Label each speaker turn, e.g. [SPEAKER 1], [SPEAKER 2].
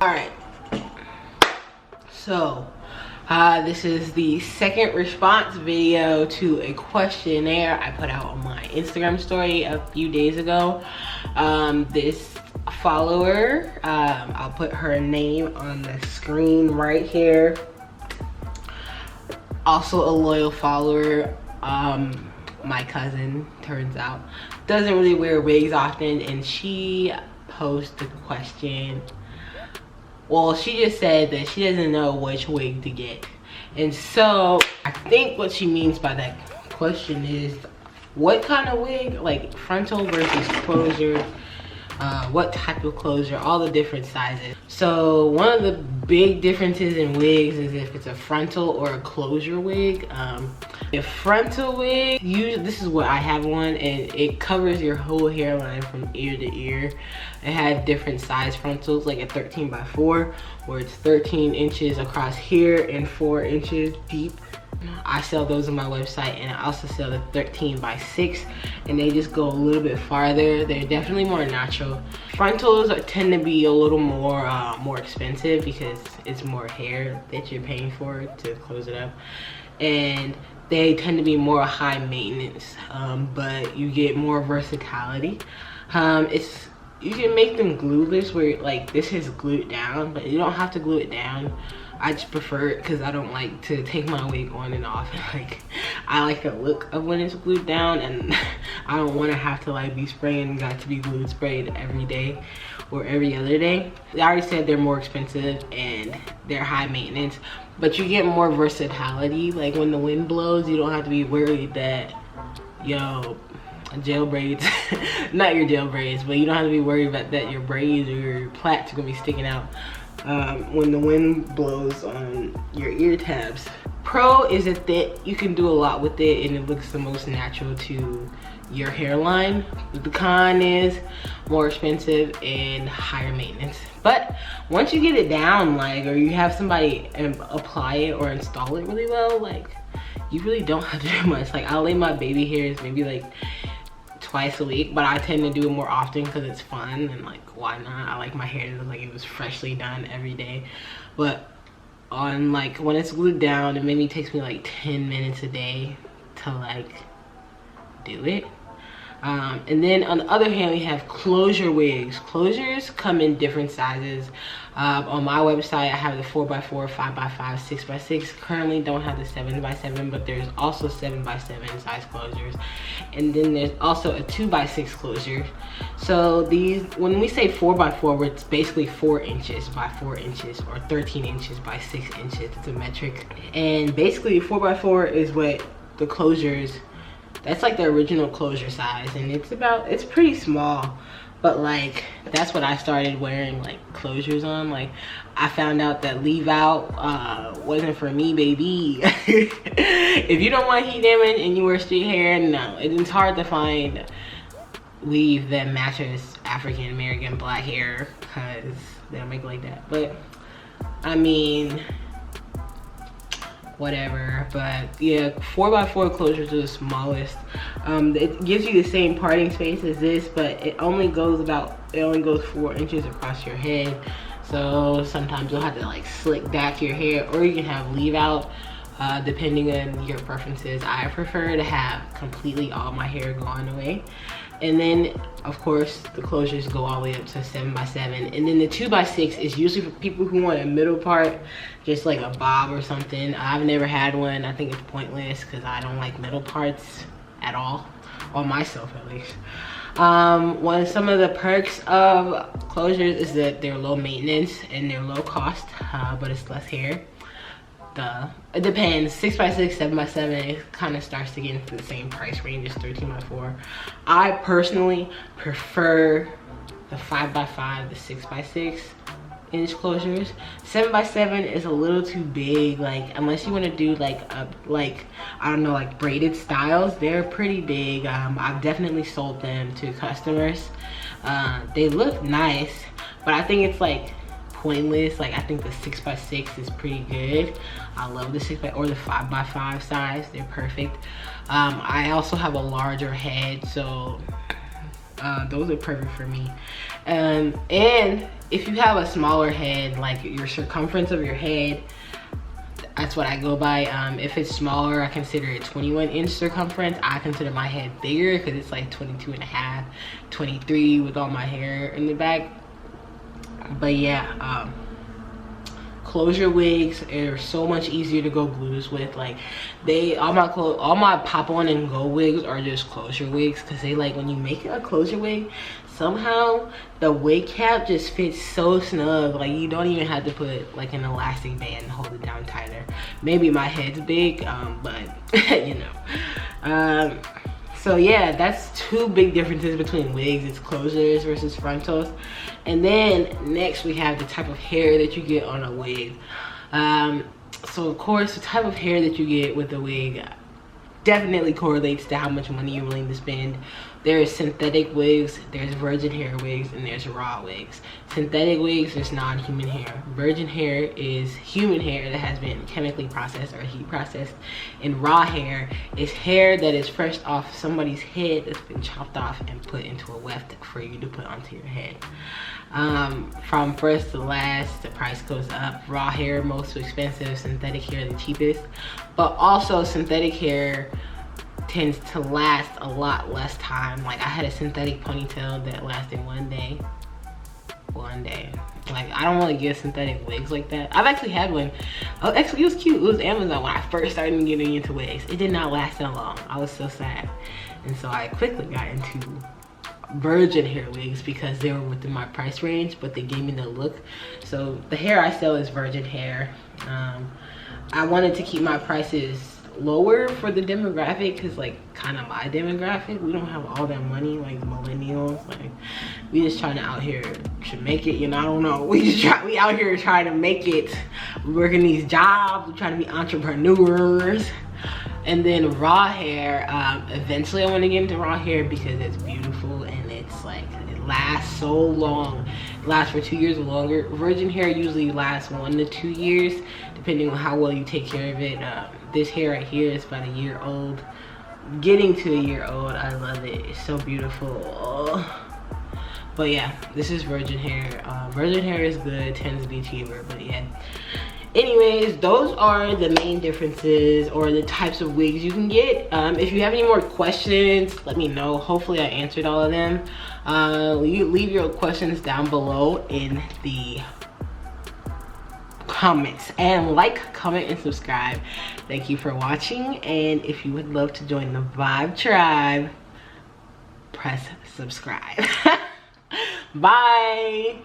[SPEAKER 1] Alright, so this is the second response video to a questionnaire I put out on my Instagram story a few days ago. This follower, I'll put her name on the screen right here. Also a loyal follower, my cousin, turns out, doesn't really wear wigs often, and she posed the question. Well, she just said that she doesn't know which wig to get. And so I think what she means by that question is what kind of wig, like frontal versus closure, what type of closure, all the different sizes. So one of the big differences in wigs is if it's a frontal or a closure wig. A frontal wig, usually this is what I have one, and it covers your whole hairline from ear to ear. It has different size frontals, like a 13x4 where it's 13 inches across here and 4 inches deep. I sell those on my website, and I also sell the 13x6, and they just go a little bit farther. They're definitely more natural. Frontals tend to be a little more expensive because it's more hair that you're paying for to close it up, and they tend to be more high maintenance, but you get more versatility. You can make them glueless, where like this is glued down, but you don't have to glue it down. I just prefer it because I don't like to take my wig on and off. Like, I like the look of when it's glued down, and I don't want to have to like be spraying, got to be glued sprayed every day or every other day. I already said they're more expensive and they're high maintenance, but you get more versatility. Like when the wind blows, you don't have to be worried that, yo, gel braids, not your gel braids, but you don't have to be worried about that your braids or your plaits are gonna be sticking out when the wind blows on your ear tabs. Pro is that you can do a lot with it and it looks the most natural to your hairline. The con is more expensive and higher maintenance. But once you get it down, like, or you have somebody apply it or install it really well, like, you really don't have to do much. Like, I'll lay my baby hairs maybe like twice a week, but I tend to do it more often because it's fun and like, why not? I like my hair to look like it was freshly done every day. But on like when it's glued down, it maybe takes me like 10 minutes a day to like do it. And then on the other hand, we have closure wigs. Closures come in different sizes. On my website, I have the 4x4, 5x5, 6x6. Currently don't have the 7x7, but there's also 7x7 size closures. And then there's also a 2x6 closure. So these, when we say 4x4, it's basically 4 inches by 4 inches or 13 inches by 6 inches. It's a metric. And basically 4x4 is what the closures, that's like the original closure size, and it's pretty small, but like that's what I started wearing like closures on. Like, I found out that leave out wasn't for me, baby. If you don't want heat damage and you wear straight hair, no, it's hard to find weave that matches African American black hair because they don't make it like that. But I mean, whatever. But yeah, 4x4 closures are the smallest. It gives you the same parting space as this, but it only goes 4 inches across your head. So sometimes you'll have to like slick back your hair, or you can have leave out, depending on your preferences. I prefer to have completely all my hair gone away. And then of course the closures go all the way up to 7x7, and then the 2x6 is usually for people who want a middle part, just like a bob or something. I've never had one. I think it's pointless because I don't like middle parts at all, on myself at least. Some of the perks of closures is that they're low maintenance and they're low cost, but it's less hair. It depends. 6x6, 7x7, it kind of starts to get into the same price range as 13x4. I personally prefer the 5x5, the 6x6 inch closures. 7x7 is a little too big, like unless you want to do like I don't know, like braided styles. They're pretty big. I've definitely sold them to customers. They look nice, but I think it's like pointless. Like, I think the 6x6 is pretty good. I love the 6x or the 5x5 size. They're perfect. I also have a larger head, so Those are perfect for me. And if you have a smaller head, like your circumference of your head, that's what I go by. If it's smaller, I consider it 21-inch circumference. I consider my head bigger because it's like 22 and a half, 23 with all my hair in the back. But yeah, closure wigs are so much easier to go blues with. Like all my pop on and go wigs are just closure wigs, because they, like, when you make it a closure wig, somehow the wig cap just fits so snug. Like you don't even have to put like an elastic band and hold it down tighter. Maybe my head's big, but you know. So yeah, that's two big differences between wigs. It's closures versus frontals. And then next we have the type of hair that you get on a wig. So of course, the type of hair that you get with a wig definitely correlates to how much money you're willing to spend. There's synthetic wigs, there's virgin hair wigs, and there's raw wigs. Synthetic wigs is non-human hair. Virgin hair is human hair that has been chemically processed or heat processed. And raw hair is hair that is fresh off somebody's head that's been chopped off and put into a weft for you to put onto your head. From first to last, the price goes up. Raw hair most expensive, synthetic hair the cheapest. But also synthetic hair tends to last a lot less time. Like I had a synthetic ponytail that lasted one day. Like I don't really get synthetic wigs like that. I've actually had one. Oh, actually it was cute. It was Amazon when I first started getting into wigs. It did not last that long. I was so sad. And so I quickly got into virgin hair wigs because they were within my price range, but they gave me the look. So the hair I sell is virgin hair. I wanted to keep my prices lower for the demographic, because like kind of my demographic, we don't have all that money, like millennials. Like we just trying to out here to make it, you know. I don't know, we out here trying to make it. We working these jobs, we trying to be entrepreneurs. And then raw hair, eventually I want to get into raw hair because it's beautiful and it's like it lasts so long. It lasts for 2 years or longer. Virgin hair usually lasts 1 to 2 years depending on how well you take care of it. This hair right here is about 1 year old, getting to 1 year old. I love it, it's so beautiful. But yeah, this is virgin hair. Virgin hair is good, tends to be cheaper, but yeah. Anyways, those are the main differences or the types of wigs you can get. If you have any more questions, let me know. Hopefully I answered all of them. Leave your questions down below in the comments, and like, comment, and subscribe. Thank you for watching, and if you would love to join the Vibe Tribe, press subscribe. Bye.